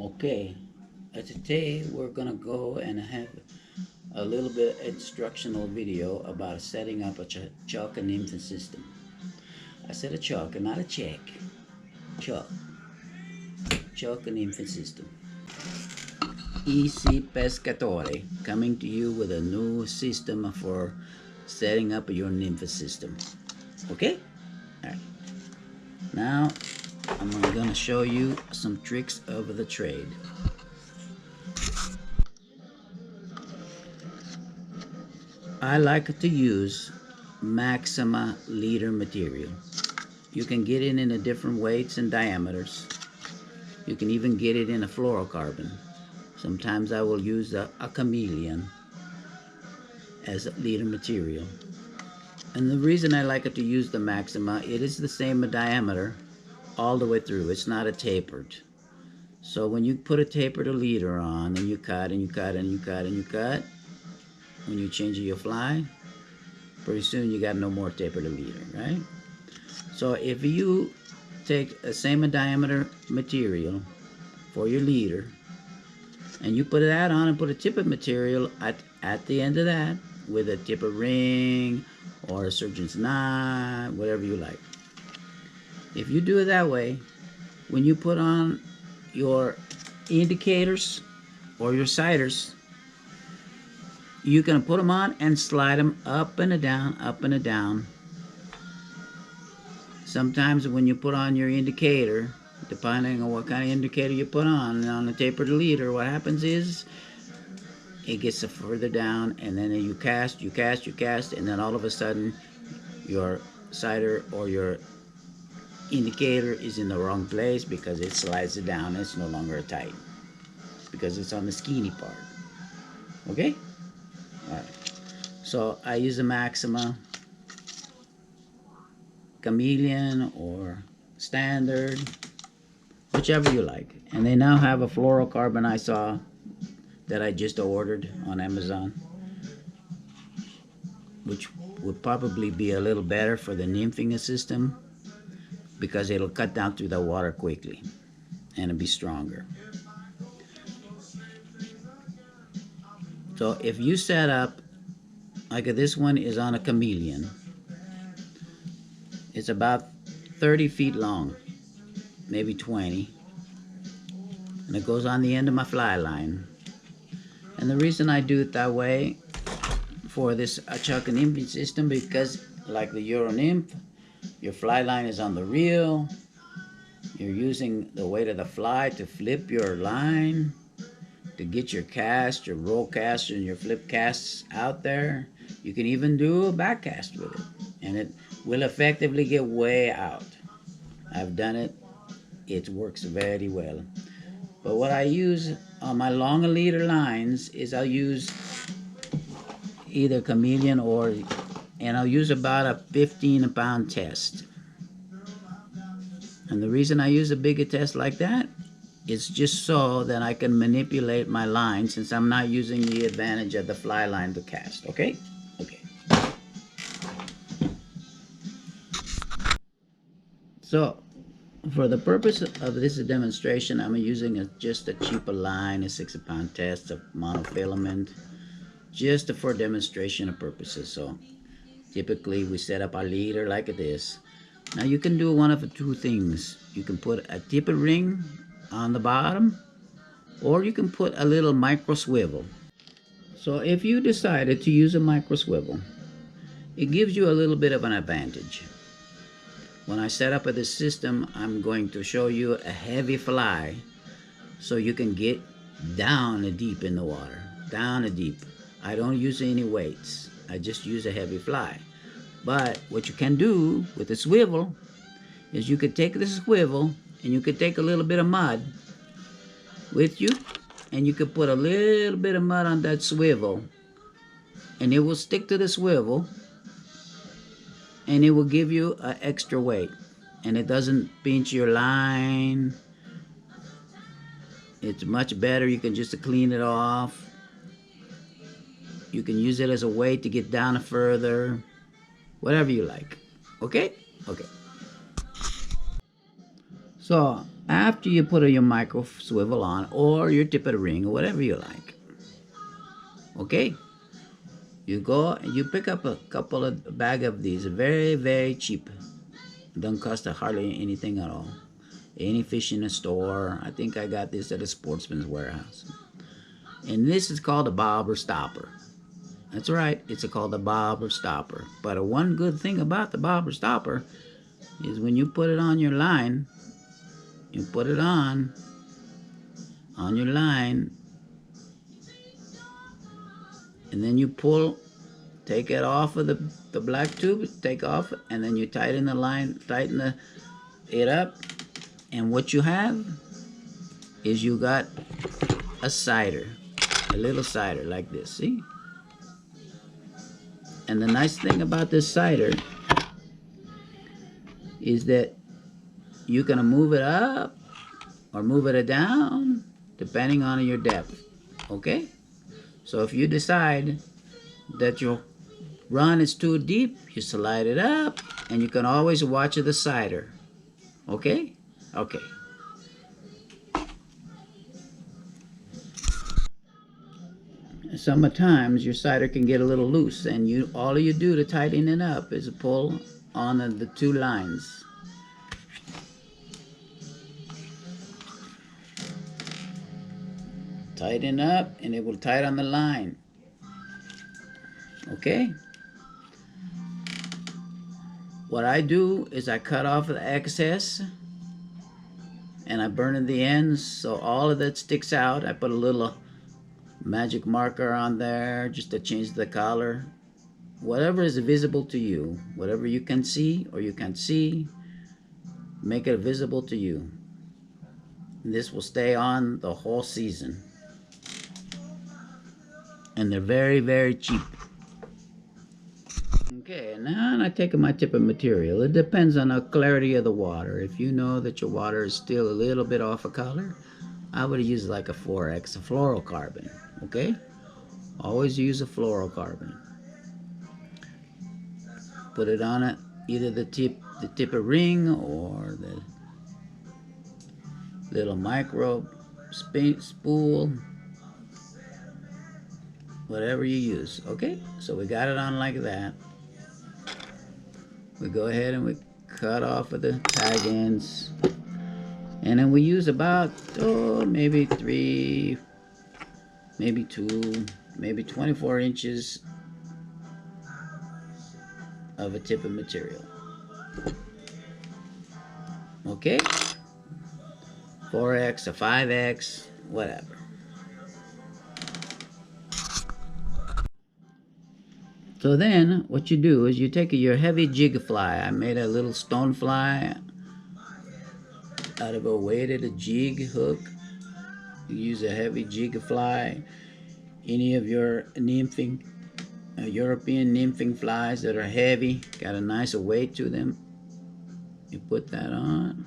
Okay, today we're gonna go and have a little bit instructional video about setting up a chalk and nymphing system. I said a chalk and not a check. Chalk. Chalk and nymphing system. Easy Pescatore coming to you with a new system for setting up your nymphing system. Okay? Alright. Now I'm gonna show you some tricks of the trade. I like to use Maxima leader material. You can get it in a different weights and diameters. You can even get it in a fluorocarbon. Sometimes I will use a chameleon as a leader material. And the reason I like it to use the Maxima, it is the same diameter all the way through. It's not a tapered. So when you put a tapered leader on and you cut and you cut and you cut and you cut, when you change your fly, pretty soon you got no more tapered leader, right? So if you take a same diameter material for your leader and you put that on and put a tippet material at the end of that with a tippet ring or a surgeon's knife, whatever you like. If you do it that way, when you put on your indicators or your sighters, you can put them on and slide them up and down, up and down. Sometimes when you put on your indicator, depending on what kind of indicator you put on the tapered leader, what happens is it gets further down, and then you cast, and then all of a sudden your sighter or your indicator is in the wrong place because it slides it down. It's no longer tight because it's on the skinny part. Okay? Alright. So I use a Maxima, chameleon, or standard, whichever you like. And they now have a fluorocarbon I saw that I just ordered on Amazon, which would probably be a little better for the nymphing system because it'll cut down through the water quickly and it'll be stronger. So if you set up, like this one is on a chameleon, it's about 30 feet long, maybe 20, and it goes on the end of my fly line. And the reason I do it that way for this chalk and nymphing system, because like the Euro nymph, your fly line is on the reel, you're using the weight of the fly to flip your line, to get your cast, your roll cast, and your flip casts out there. You can even do a back cast with it, and it will effectively get way out. I've done it. It works very well. But what I use on my long leader lines is I'll use either chameleon and I'll use about a 15-pound test. And the reason I use a bigger test like that, it's just so that I can manipulate my line since I'm not using the advantage of the fly line to cast, okay? Okay. So, for the purpose of this demonstration, I'm using just a cheaper line, a 6-pound test of monofilament, just for demonstration purposes. So, typically we set up our leader like this. Now you can do one of the two things. You can put a tippet ring on the bottom, or you can put a little micro swivel. So if you decided to use a micro swivel, it gives you a little bit of an advantage. When I set up this system, I'm going to show you a heavy fly so you can get down deep in the water, down deep. I don't use any weights. I just use a heavy fly. But what you can do with the swivel is you could take this swivel and you could take a little bit of mud with you, and you could put a little bit of mud on that swivel, and it will stick to the swivel, and it will give you an extra weight, and it doesn't pinch your line. It's much better. You can just clean it off. You can use it as a weight to get down further, whatever you like. Okay? Okay. So After you put your micro swivel on, or your tip of the ring, or whatever you like, okay, you go and you pick up a bag of these, very, very cheap. Don't cost hardly anything at all. Any fish in a store. I think I got this at a Sportsman's Warehouse. And this is called a bobber stopper. That's right, it's called a bobber stopper. But one good thing about the bobber stopper is when you put it on your line, you put it on your line, and then you pull, take it off of the black tube, take off, and then you tighten the line, it up, and what you have is you got a cider, a little cider like this, see? And the nice thing about this cider is that you can move it up or move it down depending on your depth, okay? So if you decide that your run is too deep, you slide it up, and you can always watch the cider, okay? Okay. Sometimes your cider can get a little loose, and all you do to tighten it up is pull on the two lines. Tighten up, and it will tighten on the line. Okay? What I do is I cut off the excess, and I burn in the ends, so all of that sticks out. I put a little magic marker on there just to change the color. Whatever is visible to you, whatever you can see or you can't see, make it visible to you. And this will stay on the whole season. And they're very, very cheap. Okay, now I take my tip of material. It depends on the clarity of the water. If you know that your water is still a little bit off of color, I would use like a 4X, a fluorocarbon, okay? Always use a fluorocarbon. Put it on it, either the tip of ring or the little micro spool, whatever you use, okay? So we got it on like that. We go ahead and we cut off of the tag ends, and then we use about maybe 3, maybe 2, maybe 24 inches of a tip of material. Okay, 4X or 5X, whatever. So then what you do is you take your heavy jig fly. I made a little stone fly out of a weighted jig hook. You use a heavy jig fly. Any of your nymphing, European nymphing flies that are heavy, got a nice weight to them, you put that on.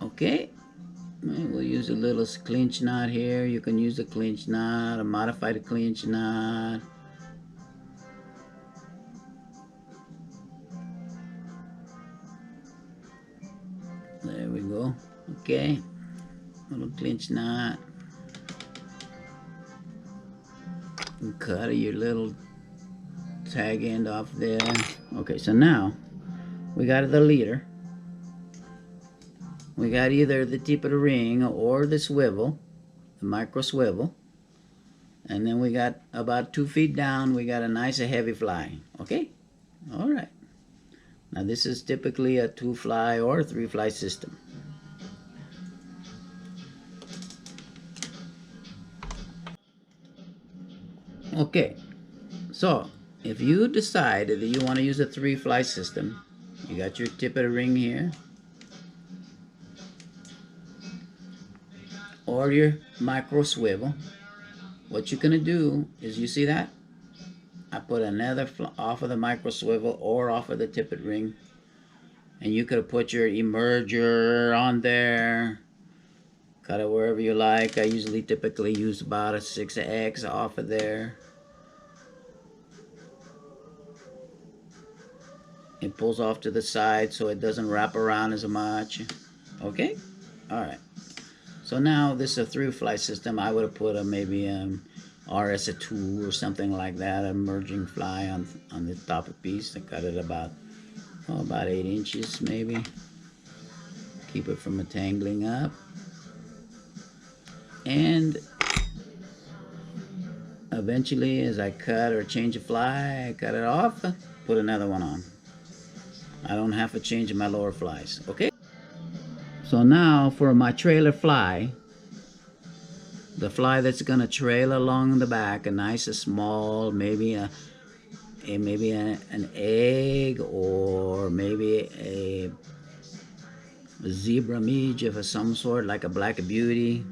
Okay, we'll use a little clinch knot here. You can use a clinch knot, a modified clinch knot. There we go. Okay, little clinch knot. And cut your little tag end off there. Okay, so now we got the leader. We got either the tip of the ring or the swivel, the micro swivel. And then we got about 2 feet down, we got a nice heavy fly. Okay? All right. Now this is typically a 2-fly or 3-fly system. Okay. So if you decide that you want to use a 3-fly system, you got your tip of the ring here, or your micro swivel. What you're gonna do is, you see that? I put another off of the micro swivel or off of the tip of the ring, and you could put your emerger on there. Cut it wherever you like. I typically use about a 6X off of there. It pulls off to the side so it doesn't wrap around as much. Okay? Alright. So now this is a through fly system. I would have put a maybe RS2 or something like that, a merging fly on the top of the piece. I cut it about 8 inches maybe. Keep it from tangling up. And eventually as I cut or change a fly, I cut it off, put another one on. I don't have to change my lower flies. Okay? So now for my trailer fly, the fly that's gonna trail along the back, a nice small, maybe an egg, or maybe a zebra midge of some sort, like a black beauty.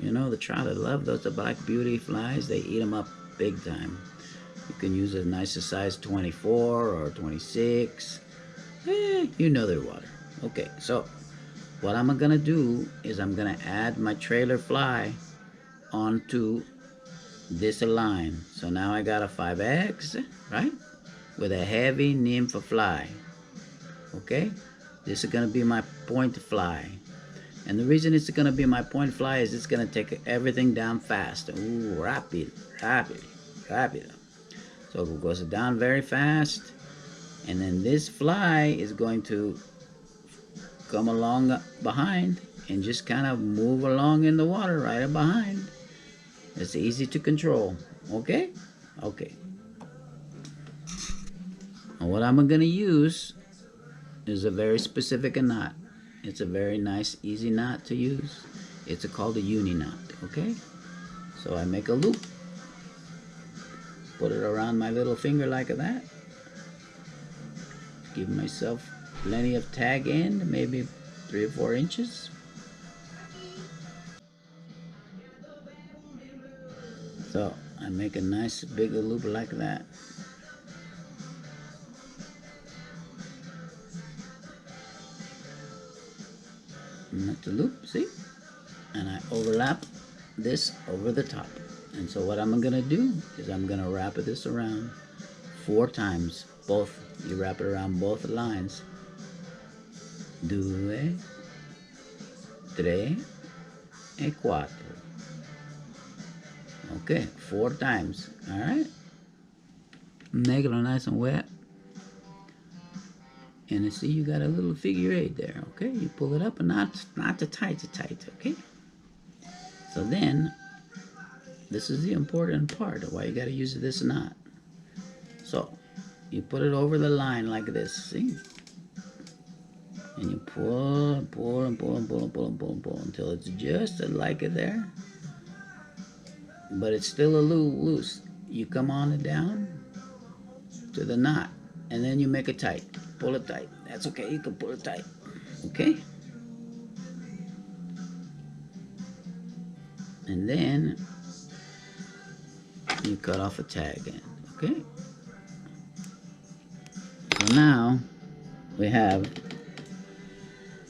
You know, the trout love those, the black beauty flies. They eat them up big time. You can use a nice size 24 or 26. You know they're water. Okay, so what I'm gonna do is I'm gonna add my trailer fly onto this line. So now I got a 5X, right? With a heavy nymph fly. Okay? This is gonna be my point fly. And the reason it's gonna be my point fly is it's gonna take everything down fast. Ooh, rapid. So it goes down very fast. And then this fly is going to come along behind and just kind of move along in the water right up behind. It's easy to control. Okay? Okay. And what I'm going to use is a very specific knot. It's a very nice, easy knot to use. It's called a uni knot. Okay? So I make a loop. Put it around my little finger like that. Give myself plenty of tag end, maybe 3 or 4 inches. So I make a nice big loop like that. Not the loop, see? And I overlap this over the top. And so what I'm gonna do is I'm gonna wrap this around 4 times. Both, you wrap it around both lines. 2, 3, and 4. Okay, 4 times. All right. Make it nice and wet. And you see you got a little figure 8 there. Okay, you pull it up and not too tight, okay? So then, this is the important part of why you got to use this knot. So, you put it over the line like this, see? And you pull and pull and pull and pull and pull and pull and pull until it's just like it there. But it's still a little loose. You come on it down to the knot and then you make it tight. Pull it tight. That's okay, you can pull it tight. Okay? And then you cut off a tag end. Okay? So now we have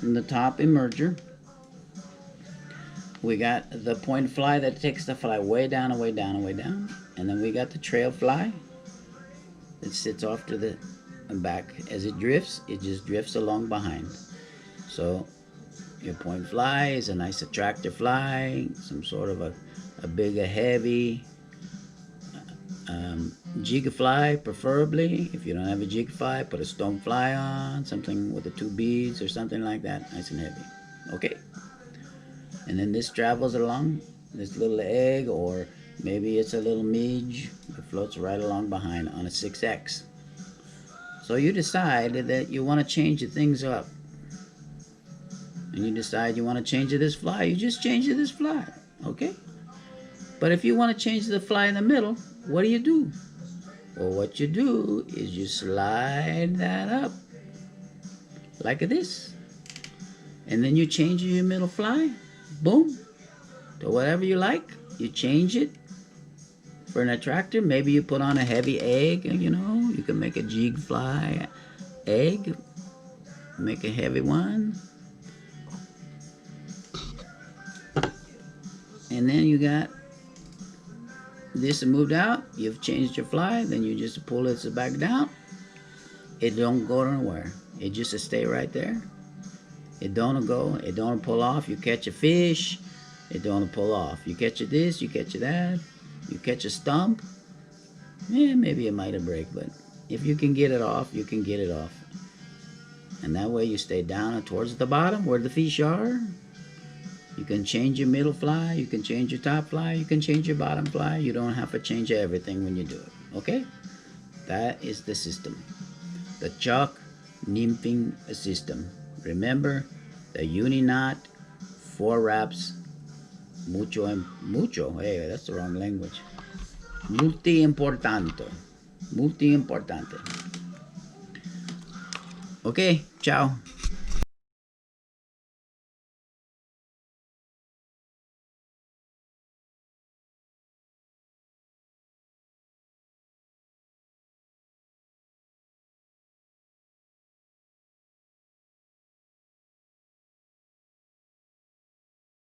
in the top emerger, we got the point fly that takes the fly way down and way down and way down. And then we got the trail fly that sits off to the back. As it drifts, it just drifts along behind. So your point fly is a nice attractor fly, some sort of a big, heavy jig fly, preferably. If you don't have a jig fly, put a stone fly on, something with the 2 beads or something like that, nice and heavy. Okay? And then this travels along, this little egg, or maybe it's a little midge that floats right along behind on a 6X. So you decide that you want to change the things up. And you decide you want to change this fly, you just change this fly. Okay? But if you want to change the fly in the middle, what do? Well, what you do is you slide that up like this. And then you change your middle fly, boom, to whatever you like. You change it for an attractor. Maybe you put on a heavy egg, you know. You can make a jig fly egg, make a heavy one. And then you got this moved out. You've changed your fly. Then you just pull it back down. it don't go nowhere. It just stay right there. It don't go. It don't pull off. You catch a fish, it don't pull off. You catch a this, you catch a that. You catch a stump, maybe it might have break, but if you can get it off, you can get it off. And that way you stay down towards the bottom where the fish are. You can change your middle fly, you can change your top fly, you can change your bottom fly. You don't have to change everything when you do it. Okay? That is the system. The chalk nymphing system. Remember, the uni knot, 4 wraps, mucho, hey, that's the wrong language. Multi importante. Multi importante. Okay, ciao.